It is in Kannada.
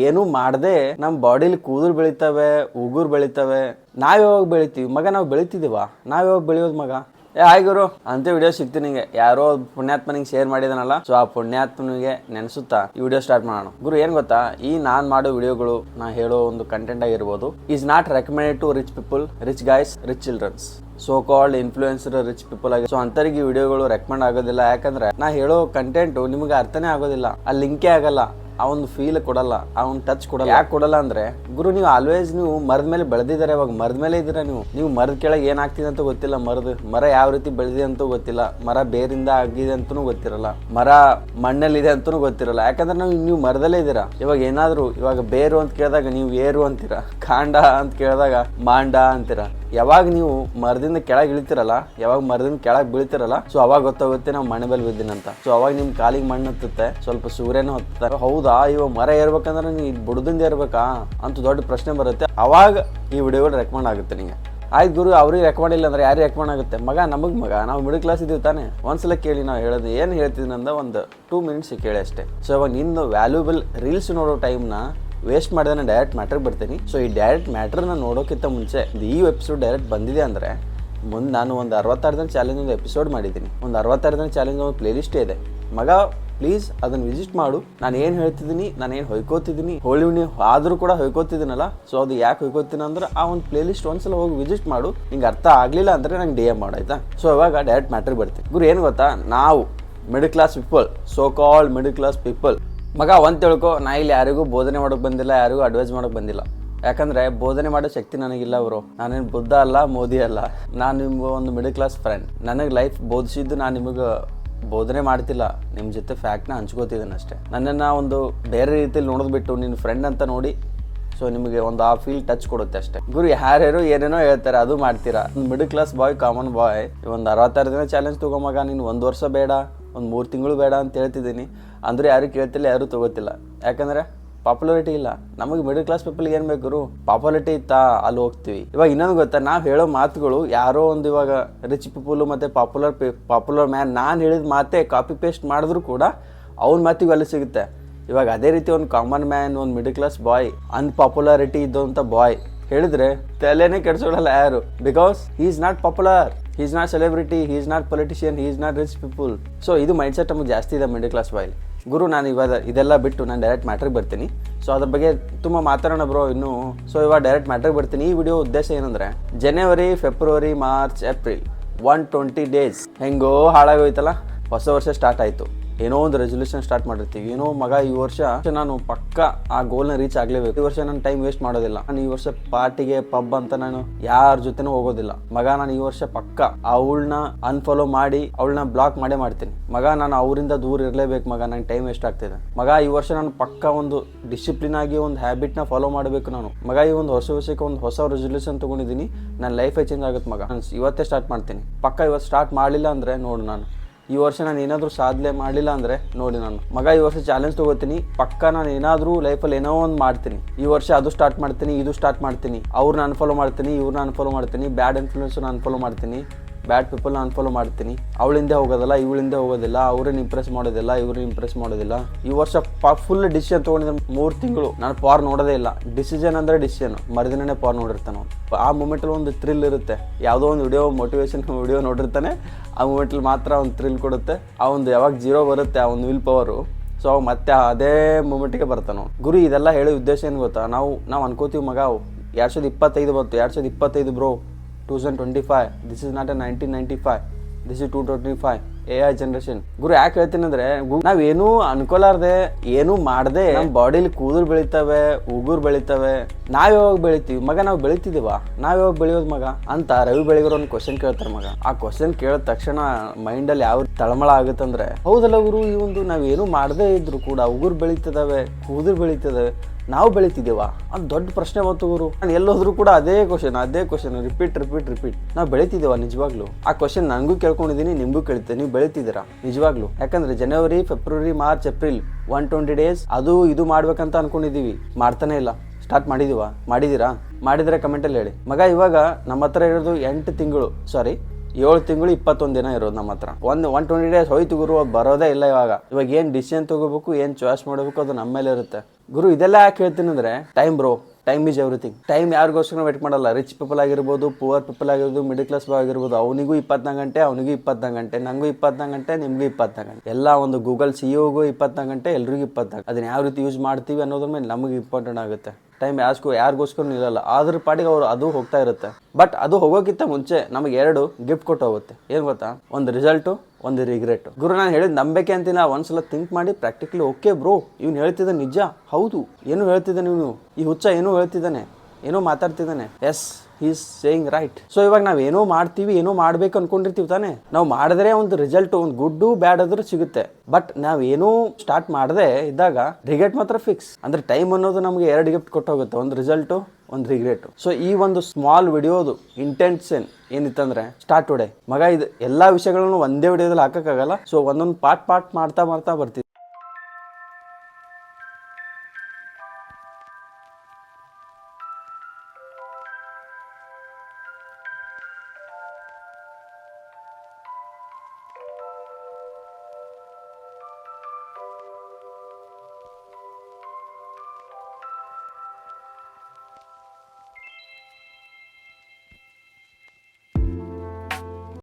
ಏನು ಮಾಡದೆ ನಮ್ಮ ಬಾಡಿಲಿ ಕೂದಲು ಬೆಳಿತವೆ, ಉಗುರು ಬೆಳಿತವೆ. ನಾವ್ ಯಾವಾಗ ಬೆಳಿತೀವಿ ಮಗ? ನಾವು ಬೆಳಿತಿದೀವ? ನಾವ್ ಯಾವಾಗ ಬೆಳೆಯೋದು ಮಗ? ಹಾಯ್ ಗುರು ಅಂತ ವಿಡಿಯೋ ಸಿಗ್ತೀನಿ ನಿಂಗೆ. ಯಾರೋ ಪುಣ್ಯಾತ್ಮನಿಗೆ ಶೇರ್ ಮಾಡಿದಾನಲ್ಲ, ಸೊ ಆ ಪುಣ್ಯಾತ್ಮನಿಗೆ ನೆನೆಸುತ್ತಾ ಈ ವಿಡಿಯೋ ಸ್ಟಾರ್ಟ್ ಮಾಡೋಣ. ಗುರು ಏನ್ ಗೊತ್ತಾ, ಈ ನಾನ್ ಮಾಡೋ ವಿಡಿಯೋಗಳು, ನಾ ಹೇಳೋ ಒಂದು ಕಂಟೆಂಟ್ ಆಗಿರ್ಬೋದು, is not recommended to rich people, rich guys, rich childrens, so called influencer rich people ಆಗಿ. ಸೊ ಅಂತರಿಗೆ ಈ ವಿಡಿಯೋಗಳು ರೆಕಮೆಂಡ್ ಆಗೋದಿಲ್ಲ. ಯಾಕಂದ್ರೆ ನಾ ಹೇಳೋ ಕಂಟೆಂಟ್ ನಿಮ್ಗೆ ಅರ್ಥನೇ ಆಗೋದಿಲ್ಲ, ಆ ಲಿಂಕೇ ಆಗಲ್ಲ, ಆ ಒಂದು ಫೀಲ್ ಕೊಡಲ್ಲ, ಆ ಒಂದು ಟಚ್ ಕೊಡಲ್ಲ. ಯಾಕೆ ಕೊಡಲ್ಲ ಅಂದ್ರೆ ಗುರು, ನೀವು ಆಲ್ವೇಸ್ ನೀವು ಮರದ ಮೇಲೆ ಬೆಳೆದಿದ್ದಾರೆ. ಇವಾಗ ಮರದ ಮೇಲೆ ಇದ್ದೀರಾ ನೀವು ಮರದ ಕೆಳಗೆ ಏನಾಗ್ತಿದೆ ಅಂತ ಗೊತ್ತಿಲ್ಲ. ಮರ ಯಾವ ರೀತಿ ಬೆಳೆದಿದೆ ಅಂತೂ ಗೊತ್ತಿಲ್ಲ. ಮರ ಬೇರಿಂದ ಆಗಿದೆ ಅಂತೂ ಗೊತ್ತಿರಲ್ಲ. ಮರ ಮಣ್ಣಲ್ಲಿದೆ ಅಂತೂ ಗೊತ್ತಿರಲ್ಲ. ಯಾಕಂದ್ರೆ ನೀವು ಮರದಲ್ಲೇ ಇದ್ದೀರಾ. ಇವಾಗ ಬೇರು ಅಂತ ಕೇಳಿದಾಗ ನೀವು ಏರು ಅಂತೀರಾ, ಕಾಂಡ ಅಂತ ಕೇಳಿದಾಗ ಮಾಂಡ ಅಂತೀರಾ. ಯಾವಾಗ ನೀವು ಮರದಿಂದ ಕೆಳಗೆ ಇಳಿತಿರಲ್ಲ, ಯಾವಾಗ ಮರದಿಂದ ಕೆಳಗೆ ಬೀಳ್ತಿರಲ್ಲ, ಸೊ ಅವಾಗ ಗೊತ್ತಾಗುತ್ತೆ ನಾವು ಮಣ್ಣು ಮೇಲೆ ಬಿದ್ದೀನಂತ. ಸೊ ಅವಾಗ ನಿಮ್ ಕಾಲಿಗೆ ಮಣ್ಣು ಹತ್ತುತ್ತೆ, ಸ್ವಲ್ಪ ಸೂರ್ಯನೂ ಹತ್ತುತ್ತಾರೆ. ಹೌದಾ, ಇವಾಗ ಮರ ಏರ್ಬೇಕಂದ್ರೆ ನೀವು ಬುಡದಿಂದ ಏರ್ಬೇಕಾ ಅಂತ ದೊಡ್ಡ ಪ್ರಶ್ನೆ ಬರುತ್ತೆ. ಅವಾಗ ಈ ವಿಡಿಯೋಗಳು ರೆಕಮೆಂಡ್ ಆಗುತ್ತೆ ನಿಮಗೆ. ಆಯ್ತು ಗುರು, ಅವ್ರಿಗೆ ರೆಕಮೆಂಡ್ ಇಲ್ಲ ಅಂದ್ರೆ ಯಾರಿಗೆ ರೆಕಮೆಂಡ್ ಆಗುತ್ತೆ ಮಗ? ಮಗ ನಾವು ಮಿಡಲ್ ಕ್ಲಾಸ್ ಇದೀವಿ ತಾನೆ. ಒಂದ್ಸಲ ಕೇಳಿ ನಾವು ಹೇಳೋದು ಏನು ಹೇಳ್ತಿದ್ದೀನಿ ಅಂದ ಒಂದು 2 minutes ಕೇಳಿ ಅಷ್ಟೇ. ಸೊ ಇವಾಗ ನಿಂದು ವ್ಯಾಲ್ಯೂಬಲ್ ರೀಲ್ಸ್ ನೋಡೋ ಟೈಮ್ನ ವೇಸ್ಟ್ ಮಾಡಿದ್ರೆ ನಾನು ಡೈರೆಕ್ಟ್ ಮ್ಯಾಟ್ರಿಗೆ ಬರ್ತೀನಿ. ಸೊ ಈ ಡೈರೆಕ್ಟ್ ಮ್ಯಾಟ್ರನ್ನ ನೋಡೋಕ್ಕಿಂತ ಮುಂಚೆ ಈ ಎಪಿಸೋಡ್ ಡೈರೆಕ್ಟ್ ಬಂದಿದೆ ಅಂದರೆ ಮುಂದೆ ನಾನು ಒಂದು 66 ದಿನ ಚಾಲೆಂಜ್ ಒಂದು ಎಪಿಸೋಡ್ ಮಾಡಿದ್ದೀನಿ. ಒಂದು 66 ದಿನ ಚಾಲೆಂಜ್ ಒಂದು ಪ್ಲೇಲಿಸ್ಟೇ ಇದೆ ಮಗ. ಪ್ಲೀಸ್ ಅದನ್ನು ವಿಸಿಟ್ ಮಾಡು. ನಾನು ಏನು ಹೇಳ್ತಿದ್ದೀನಿ, ನಾನು ಏನು ಹೊಯ್ಕೋತಿದ್ದೀನಿ, ಹೋಳಿ ಹುಣ್ಣಿ ಆದರೂ ಕೂಡ ಹೊಯ್ಕೋತಿದ್ದೀನಲ್ಲ, ಸೊ ಅದು ಯಾಕೆ ಹೊಯ್ಕೋತೀನಿ ಅಂದ್ರೆ ಆ ಒಂದು ಪ್ಲೇಲಿಸ್ಟ್ ಒಂದ್ಸಲ ಹೋಗಿ ವಿಸಿಟ್ ಮಾಡು. ನಿಂಗೆ ಅರ್ಥ ಆಗಲಿಲ್ಲ ಅಂದರೆ ನಂಗೆ DM ಮಾಡು, ಆಯ್ತಾ? ಸೊ ಇವಾಗ ಡೈರೆಕ್ಟ್ ಮ್ಯಾಟ್ರಿಗೆ ಬರ್ತೀನಿ. ಗುರು ಏನು ಗೊತ್ತಾ, ನಾವು middle class people, so called middle class people ಮಗ, ಒಂದು ತಿಳ್ಕೊ, ನಾ ಇಲ್ಲಿ ಯಾರಿಗೂ ಬೋಧನೆ ಮಾಡೋಕೆ ಬಂದಿಲ್ಲ, ಯಾರಿಗೂ ಅಡ್ವೈಸ್ ಮಾಡೋಕೆ ಬಂದಿಲ್ಲ. ಯಾಕಂದರೆ ಬೋಧನೆ ಮಾಡೋ ಶಕ್ತಿ ನನಗಿಲ್ಲ ಅವರು. ನಾನೇನು ಬುದ್ಧ ಅಲ್ಲ, ಮೋದಿ ಅಲ್ಲ. ನಾನು ನಿಮ್ಗೆ ಒಂದು ಮಿಡಲ್ ಕ್ಲಾಸ್ ಫ್ರೆಂಡ್. ನನಗೆ ಲೈಫ್ ಬೋಧಿಸಿದ್ದು ನಾನು ನಿಮಗೆ ಬೋಧನೆ ಮಾಡ್ತಿಲ್ಲ, ನಿಮ್ಮ ಜೊತೆ ಫ್ಯಾಕ್ಟ್ನ ಹಂಚ್ಕೋತಿದ್ದೇನೆ ಅಷ್ಟೇ. ನನ್ನನ್ನು ಒಂದು ಬೇರೆ ರೀತಿಯಲ್ಲಿ ನೋಡೋದು ಬಿಟ್ಟು ನಿನ್ನ ಫ್ರೆಂಡ್ ಅಂತ ನೋಡಿ, ಸೊ ನಿಮಗೆ ಒಂದು ಆ ಫೀಲ್ ಟಚ್ ಕೊಡುತ್ತೆ ಅಷ್ಟೇ. ಗುರು ಯಾರ್ಯಾರು ಏನೇನೋ ಹೇಳ್ತಾರೆ, ಅದು ಮಾಡ್ತೀರಾ. ಒಂದು ಮಿಡಲ್ ಕ್ಲಾಸ್ ಬಾಯ್, ಕಾಮನ್ ಬಾಯ್, ಒಂದು 66 ದಿನ ಚಾಲೆಂಜ್ ತೊಗೊಮಗ. ನೀನು 1 ವರ್ಷ ಬೇಡ, ಒಂದು 3 ತಿಂಗಳು ಬೇಡ ಅಂತ ಹೇಳ್ತಿದ್ದೀನಿ. ಅಂದರೆ ಯಾರು ಕೇಳ್ತಿಲ್ಲ, ಯಾರು ತೊಗೋತಿಲ್ಲ. ಯಾಕಂದರೆ ಪಾಪ್ಯುಲಾರಿಟಿ ಇಲ್ಲ. ನಮಗೆ ಮಿಡಲ್ ಕ್ಲಾಸ್ ಪೀಪಲ್ಗೆ ಏನು ಬೇಕು? ಪಾಪ್ಯುಲಾರಿಟಿ ಇತ್ತಾ ಅಲ್ಲಿ ಹೋಗ್ತೀವಿ. ಇವಾಗ ಇನ್ನೊಂದು ಗೊತ್ತಾ, ನಾವು ಹೇಳೋ ಮಾತುಗಳು ಯಾರೋ ಒಂದು ಇವಾಗ ರಿಚ್ ಪೀಪಲು ಮತ್ತು ಪಾಪ್ಯುಲರ್ ಮ್ಯಾನ್ ನಾನು ಹೇಳಿದ ಮಾತೇ ಕಾಪಿ ಪೇಸ್ಟ್ ಮಾಡಿದ್ರು ಕೂಡ ಅವ್ನ ಮಾತಿಗೆ ಅಲ್ಲಿ ಸಿಗುತ್ತೆ. ಇವಾಗ ಅದೇ ರೀತಿ ಒಂದು ಕಾಮನ್ ಮ್ಯಾನ್, ಒಂದು ಮಿಡಲ್ ಕ್ಲಾಸ್ ಬಾಯ್, ಅನ್ಪಾಪ್ಯುಲಾರಿಟಿ ಇದ್ದಂಥ ಬಾಯ್ ಹೇಳಿದ್ರೆ ತಲೆನೇ ಕೆಡ್ಸೋಳಲ್ಲ ಯಾರು. Because he is not popular, he is not celebrity, he is not politician, he is not rich people. So ಇದು ಮೈಂಡ್ಸೆಟ್ ನಮಗೆ ಜಾಸ್ತಿ ಇದೆ ಮಿಡಲ್ ಕ್ಲಾಸ್ ಬಾಯಲ್ಲಿ. ಗುರು ನಾನು ಇವಾಗ ಇದೆಲ್ಲ ಬಿಟ್ಟು ನಾನು ಡೈರೆಕ್ಟ್ ಮ್ಯಾಟ್ರಿಗೆ ಬರ್ತೀನಿ. ಸೊ ಅದ್ರ ಬಗ್ಗೆ ತುಂಬ ಮಾತಾಡೋಣ ಬ್ರೋ ಇನ್ನೂ. ಸೊ ಇವಾಗ ಡೈರೆಕ್ಟ್ ಮ್ಯಾಟ್ರಿಗೆ ಬರ್ತೀನಿ. ಈ ವಿಡಿಯೋ ಉದ್ದೇಶ ಏನಂದರೆ, ಜನವರಿ, ಫೆಬ್ರವರಿ, ಮಾರ್ಚ್, ಏಪ್ರಿಲ್ 120 days ಹೆಂಗೋ ಹಾಳಾಗೋಯ್ತಲ್ಲ. ಹೊಸ ವರ್ಷ ಸ್ಟಾರ್ಟ್ ಆಯಿತು, ಏನೋ ಒಂದು ರೆಸೊಲ್ಯೂಷನ್ ಸ್ಟಾರ್ಟ್ ಮಾಡಿರ್ತೀವಿ. ಏನೋ ಮಗ ಈ ವರ್ಷ ನಾನು ಪಕ್ಕ ಆ ಗೋಲ್ನ ರೀಚ್ ಆಗಲೇಬೇಕು. ಈ ವರ್ಷ ನಾನು ಟೈಮ್ ವೇಸ್ಟ್ ಮಾಡೋದಿಲ್ಲ. ನಾನು ಈ ವರ್ಷ ಪಾರ್ಟಿಗೆ ಪಬ್ ಅಂತ ನಾನು ಯಾರ ಜೊತೆನೂ ಹೋಗೋದಿಲ್ಲ ಮಗ. ನಾನು ಈ ವರ್ಷ ಪಕ್ಕ ಅವಳನ್ನ ಅನ್ಫಾಲೋ ಮಾಡಿ, ಅವಳನ್ನ ಬ್ಲಾಕ್ ಮಾಡೇ ಮಾಡ್ತೀನಿ ಮಗ. ನಾನು ಅವರಿಂದ ದೂರ ಇರಲೇಬೇಕು ಮಗ, ನಂಗೆ ಟೈಮ್ ವೇಸ್ಟ್ ಆಗ್ತಿದೆ ಮಗ. ಈ ವರ್ಷ ನಾನು ಪಕ್ಕ ಒಂದು ಡಿಸಿಪ್ಲಿನ್ ಆಗಿ ಒಂದು ಹ್ಯಾಬಿಟ್ನ ಫಾಲೋ ಮಾಡಬೇಕು ನಾನು ಮಗ. ಈ ಒಂದು ವರ್ಷಕ್ಕೆ ಒಂದು ಹೊಸ ರೆಸೊಲ್ಯೂಷನ್ ತೊಗೊಂಡಿದ್ದೀನಿ. ನನ್ನ ಲೈಫೇ ಚೇಂಜ್ ಆಗುತ್ತೆ ಮಗ. ನಾನು ಇವತ್ತೇ ಸ್ಟಾರ್ಟ್ ಮಾಡ್ತೀನಿ ಪಕ್ಕ. ಇವತ್ತು ಸ್ಟಾರ್ಟ್ ಮಾಡಲಿಲ್ಲ ಅಂದರೆ ನೋಡು, ನಾನು ಈ ವರ್ಷ ನಾನು ಏನಾದರೂ ಸಾಧನೆ ಮಾಡಲಿಲ್ಲ ಅಂದರೆ ನೋಡಿ ನಾನು ಮಗ. ಈ ವರ್ಷ ಚಾಲೆಂಜ್ ತೊಗೋತೀನಿ ಪಕ್ಕ. ನಾನು ಏನಾದರೂ ಲೈಫಲ್ಲಿ ಏನೋ ಒಂದು ಮಾಡ್ತೀನಿ ಈ ವರ್ಷ. ಅದು ಸ್ಟಾರ್ಟ್ ಮಾಡ್ತೀನಿ, ಇದು ಸ್ಟಾರ್ಟ್ ಮಾಡ್ತೀನಿ, ಅವ್ರನ್ನ ಅನ್ಫಾಲೋ ಮಾಡ್ತೀನಿ, ಇವ್ರನ್ನ ಅನ್ಫಾಲೋ ಮಾಡ್ತೀನಿ, ಬ್ಯಾಡ್ ಇನ್ಫ್ಲೂಯೆನ್ಸ್ನ ಅನ್ಫಾಲೋ ಮಾಡ್ತೀನಿ, ಬ್ಯಾಡ್ ಪೀಪಲ್ನ ಅನ್ಫಾಲೋ ಮಾಡ್ತೀನಿ. ಅವಳಿಂದೇ ಹೋಗೋದಿಲ್ಲ, ಇವಳಿಂದೇ ಹೋಗೋದಿಲ್ಲ, ಅವ್ರನ್ನ ಇಂಪ್ರೆಸ್ ಮಾಡೋದಿಲ್ಲ, ಇವ್ರನ್ನ ಇಂಪ್ರೆಸ್ ಮಾಡೋದಿಲ್ಲ. ಈ ವರ್ಷ ಫುಲ್ ಡಿಸಿಷನ್ ತೊಗೊಂಡಿದ್ದೆ. 3 ತಿಂಗಳು ನಾನು ಪಾರ್ ನೋಡೋದೇ ಇಲ್ಲ. ಡಿಸಿಷನ್ ಅಂದರೆ ಡಿಸಿಷನ್, ಮರುದಿನನೇ ಪಾರ್ ನೋಡಿರ್ತಾನೆ. ಆ ಮೂಮೆಂಟಲ್ಲಿ ಒಂದು ಥ್ರಿಲ್ ಇರುತ್ತೆ. ಯಾವುದೋ ಒಂದು ವಿಡಿಯೋ, ಮೋಟಿವೇಶನ್ ವಿಡಿಯೋ ನೋಡಿರ್ತಾನೆ, ಆ ಮೂಮೆಂಟಲ್ಲಿ ಮಾತ್ರ ಒಂದು ಥ್ರಿಲ್ ಕೊಡುತ್ತೆ. ಆ ಒಂದು ಯಾವಾಗ 0 ಬರುತ್ತೆ ಆ ಒಂದು ವಿಲ್ ಪವರು, ಸೊ ಮತ್ತೆ ಅದೇ ಮೂಮೆಂಟಿಗೆ ಬರ್ತಾನೆ. ಗುರು ಇದೆಲ್ಲ ಹೇಳೋ ಉದ್ದೇಶ ಏನು ಗೊತ್ತಾ, ನಾವು ಅನ್ಕೋತೀವಿ ಮಗ 2025 ಬಂತು, 2025 bro, 2025. This is not a 1995, this is 2025 AI generation. ಗುರು ಯಾಕೆ ಹೇಳ್ತೀನಿ ಅಂದ್ರೆ, ನಾವೇನು ಅನ್ಕೊಲಾರ್ದೆ, ಏನು ಮಾಡದೆ ನಮ್ಮ ಬಾಡಿಲಿ ಕೂದಲು ಬೆಳಿತವೆ, ಉಗುರು ಬೆಳಿತವೆ. ನಾವ್ ಯಾವಾಗ ಬೆಳಿತೀವಿ ಮಗ? ನಾವು ಬೆಳಿತಿದೀವ? ನಾವ್ ಯಾವಾಗ ಬೆಳೆಯೋದು ಮಗ ಅಂತ ರವಿ ಬೆಳಿಗರು ಒಂದು ಕ್ವಶನ್ ಕೇಳ್ತಾರೆ ಮಗ. ಆ ಕ್ವಶನ್ ಕೇಳಿದ ತಕ್ಷಣ ಮೈಂಡಲ್ಲಿ ಯಾವ ತಳಮಳ ಆಗುತ್ತಂದ್ರೆ, ಹೌದಲ್ಲ ಗುರು, ಈ ಒಂದು ನಾವೇನು ಮಾಡದೇ ಇದ್ರು ಕೂಡ ಉಗುರು ಬೆಳೀತಿದಾವೆ, ಕೂದಲು ಬೆಳೀತಿದಾವೆ, ನಾವು ಬೆಳಿತಿದ್ದೇವ ಅಂತ ದೊಡ್ಡ ಪ್ರಶ್ನೆ ಬಂತು ಗುರು. ನಾನು ಎಲ್ಲೋದ್ರು ಕೂಡ ಅದೇ ಕ್ವಶನ್ ರಿಪೀಟ್. ನಾವು ಬೆಳಿತಿದ್ದೇವ ನಿಜವಾಗ್ಲು? ಆ ಕ್ವಶನ್ ನನಗೂ ಕೇಳ್ಕೊಂಡಿದ್ದೀನಿ, ನಿಮ್ಗೂ ಕೇಳ್ತೀನಿ. ನೀವು ಬೆಳಿತಿದ್ದೀರಾ ನಿಜವಾಗ್ಲು? ಯಾಕಂದ್ರೆ ಜನವರಿ, ಫೆಬ್ರವರಿ, ಮಾರ್ಚ್, ಏಪ್ರಿಲ್ 120 days ಅದು ಇದು ಮಾಡ್ಬೇಕಂತ ಅನ್ಕೊಂಡಿದೀವಿ, ಮಾಡ್ತಾನೆ ಇಲ್ಲ. ಸ್ಟಾರ್ಟ್ ಮಾಡಿದೀರಾ? ಮಾಡಿದ್ರೆ ಕಮೆಂಟಲ್ಲಿ ಹೇಳಿ ಮಗ. ಇವಾಗ ನಮ್ಮ ಹತ್ರ ಇರೋದು 8 ತಿಂಗಳು, ಸಾರಿ 7 ತಿಂಗಳು 21 ದಿನ ಇರೋದು ನಮ್ಮ ಹತ್ರ. 120 ಡೇಸ್ ಹೋಯ್ತು ಗುರು, ಅದು ಬರೋದೇ ಇಲ್ಲ ಇವಾಗ ಏನು ಡಿಸಿಷನ್ ತಗೋಬೇಕು, ಏನು ಚಾಯ್ಸ್ ಮಾಡಬೇಕು ಅದು ನಮ್ಮ ಮೇಲೆ ಇರುತ್ತೆ ಗುರು. ಇದೆಲ್ಲ ಯಾಕೆ ಹೇಳ್ತೀನಿ ಅಂದರೆ time bro, time is everything. Time ಯಾರಿಗೋಸ್ಕರ ವೇಟ್ ಮಾಡಲ್ಲ. ರಿಚ್ ಪೀಪಲ್ ಆಗಿರ್ಬೋದು, ಪುವರ್ ಪೀಪಲ್ ಆಗಿರ್ಬೋದು, ಮಿಡಲ್ ಕ್ಲಾಸ್ ಆಗಿರ್ಬೋದು, ಅವನಿಗೂ 24 ಗಂಟೆ, ಅವನಿಗೂ 24 ಗಂಟೆ, ನನಗೂ 24 ಗಂಟೆ, ನಿಮಗೂ 24 ಗಂಟೆ, ಎಲ್ಲ ಒಂದು ಗೂಗಲ್ CEO-ಗೂ 24 ಗಂಟೆ, ಎಲ್ರಿಗೂ 24. ಅದನ್ನ ಯಾವ ರೀತಿ ಯೂಸ್ ಮಾಡ್ತೀವಿ ಅನ್ನೋದ್ರ ಮೇಲೆ ನಮಗೆ ಇಂಪಾರ್ಟೆಂಟ್ ಆಗುತ್ತೆ. ಟೈಮ್ ಯಾರಿಗೋಸ್ಕರ ನಿಲ್ಲಲ್ಲ, ಅದ್ರ ಪಾಡಿಗೆ ಅವರು ಅದು ಹೋಗ್ತಾ ಇರುತ್ತೆ. ಬಟ್ ಅದು ಹೋಗೋಕ್ಕಿಂತ ಮುಂಚೆ ನಮಗೆ 2 ಗಿಫ್ಟ್ ಕೊಟ್ಟು ಹೋಗುತ್ತೆ. ಏನು ಗೊತ್ತಾ? ಒಂದು ರಿಸಲ್ಟು, ಒಂದು ರಿಗ್ರೆಟ್. ಗುರು ನಾನು ಹೇಳಿದ್ ನಂಬೇಕೆ ಅಂತಿಲ್ಲ, ಒಂದ್ಸಲ ಥಿಂಕ್ ಮಾಡಿ ಪ್ರಾಕ್ಟಿಕಲಿ ಓಕೆ ಬ್ರೋ ಇವ್ನು ಹೇಳ್ತಿದ್ದ ನಿಜ, ಹೌದು ಏನು ಹೇಳ್ತಿದ್ದಾನೆ ಇವನು, ಈ ಹುಚ್ಚ ಏನೋ ಹೇಳ್ತಿದ್ದಾನೆ, ಏನೋ ಮಾತಾಡ್ತಿದ್ದಾನೆ, yes is saying right. So ಇವಾಗ ನಾವೇನೋ ಮಾಡ್ತೀವಿ, ಏನೋ ಮಾಡ್ಬೇಕು ಅನ್ಕೊಂಡಿರ್ತೀವಿ ತಾನೆ, ನಾವು ಮಾಡಿದ್ರೆ ಒಂದು ರಿಸಲ್ಟ್, ಒಂದು ಗುಡ್ಡು ಬ್ಯಾಡ್ ಆದ್ರೂ ಸಿಗುತ್ತೆ. ಬಟ್ ನಾವೇನೋ ಸ್ಟಾರ್ಟ್ ಮಾಡದೆ ಇದ್ದಾಗ ರಿಗ್ರೆಟ್ ಮಾತ್ರ ಫಿಕ್ಸ್. ಅಂದ್ರೆ ಟೈಮ್ ಅನ್ನೋದು ನಮಗೆ 2 ಗಿಫ್ಟ್ ಕೊಟ್ಟೋಗುತ್ತೆ, ಒಂದು ರಿಸಲ್ಟು, ಒಂದು ರಿಗ್ರೆಟ್. ಸೊ ಈ ಒಂದು ಸ್ಮಾಲ್ ವಿಡಿಯೋದು ಇಂಟೆನ್ಷನ್ ಏನಿತ್ತಂದ್ರೆ ಸ್ಟಾರ್ಟ್ ಟುಡೇ ಮಗ. ಇದು ಎಲ್ಲಾ ವಿಷಯಗಳನ್ನು ಒಂದೇ ವಿಡಿಯೋದಲ್ಲಿ ಹಾಕಕ್ಕಾಗಲ್ಲ. ಸೊ ಒಂದೊಂದು ಪಾರ್ಟ್ ಮಾಡ್ತಾ ಬರ್ತೀವಿ.